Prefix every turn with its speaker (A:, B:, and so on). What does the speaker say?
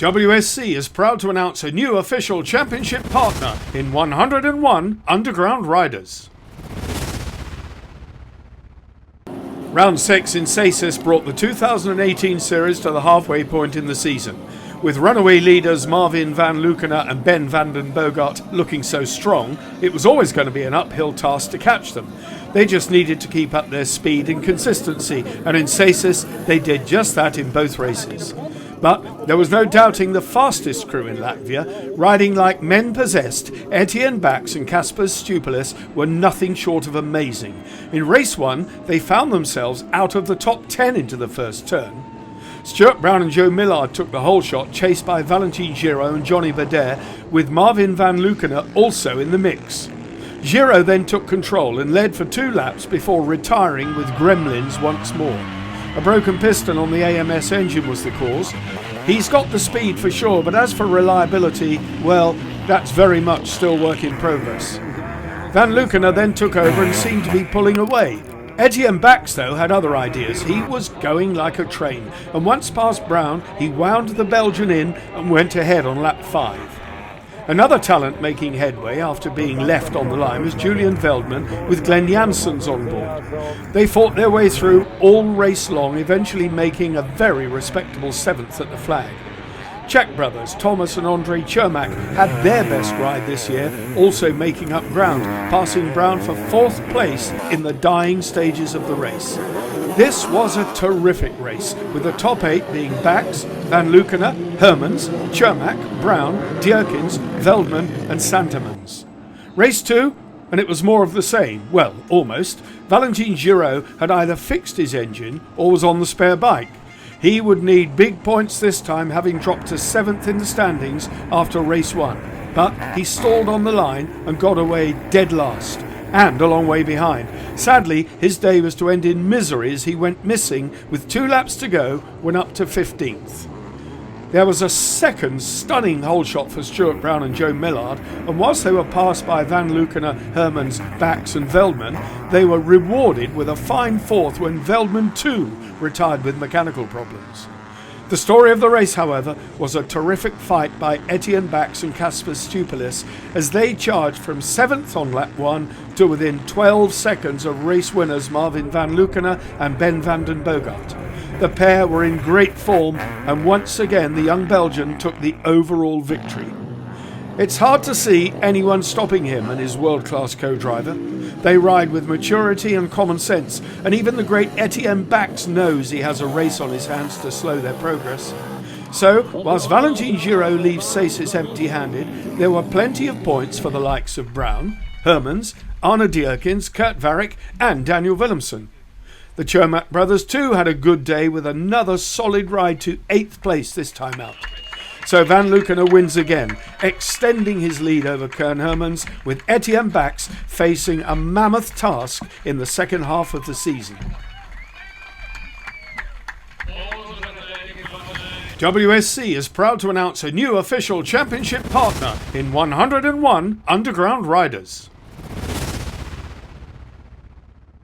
A: WSC is proud to announce a new official championship partner in 101 Underground Riders. Round 6 in Césis brought the 2018 series to the halfway point in the season. With runaway leaders Marvin van Lukenen and Ben van den Bogart looking so strong, it was always going to be an uphill task to catch them. They just needed to keep up their speed and consistency, and in Césis they did just that in both races. But there was no doubting the fastest crew in Latvia, riding like men possessed. Etienne Bax and Kaspars Stoupelis were nothing short of amazing. In race 1, they found themselves out of the top 10 into the first turn. Stuart Brown and Joe Millard took the whole shot, chased by Valentin Giraud and Johnny Bader, with Marvin van Lukenen also in the mix. Giraud then took control and led for 2 laps before retiring with gremlins once more. A broken piston on the AMS engine was the cause. He's got the speed for sure, but as for reliability, well, that's very much still work in progress. Van Lukenen then took over and seemed to be pulling away. Etienne Bax, though, had other ideas. He was going like a train, and once past Brown, he wound the Belgian in and went ahead on lap 5. Another talent making headway after being left on the line was Julian Veldman with Glenn Janssens on board. They fought their way through all race long, eventually making a very respectable 7th at the flag. Czech brothers Thomas and Andrei Chermak had their best ride this year, also making up ground, passing Brown for 4th place in the dying stages of the race. This was a terrific race, with the top 8 being Bax, Van Lukenen, Hermans, Chermak, Brown, Dierkens, Veldman and Santemans. Race 2, and it was more of the same. Well, almost. Valentin Giraud had either fixed his engine or was on the spare bike. He would need big points this time, having dropped to 7th in the standings after race 1. But he stalled on the line and got away dead last, and a long way behind. Sadly, his day was to end in misery as he went missing with 2 laps to go when up to 15th. There was a second stunning hole shot for Stuart Brown and Joe Millard, and whilst they were passed by Van Lukenen, Hermans, Bax and Veldman, they were rewarded with a fine 4th when Veldman too retired with mechanical problems. The story of the race, however, was a terrific fight by Etienne Bax and Kaspars Stoupelis as they charged from 7th on lap 1 to within 12 seconds of race winners Marvin van Lukenen and Ben van den Bogart. The pair were in great form, and once again the young Belgian took the overall victory. It's hard to see anyone stopping him and his world-class co-driver. They ride with maturity and common sense, and even the great Etienne Bax knows he has a race on his hands to slow their progress. So, whilst Valentin Giraud leaves Césis empty-handed, there were plenty of points for the likes of Brown, Hermans, Arne Dierkens, Kurt Varrick and Daniel Willemsen. The Chermak brothers too had a good day with another solid ride to 8th place this time out. So Van Lukenen wins again, extending his lead over Koen Hermans, with Etienne Bax facing a mammoth task in the second half of the season. WSC is proud to announce a new official championship partner in 101 Underground Riders.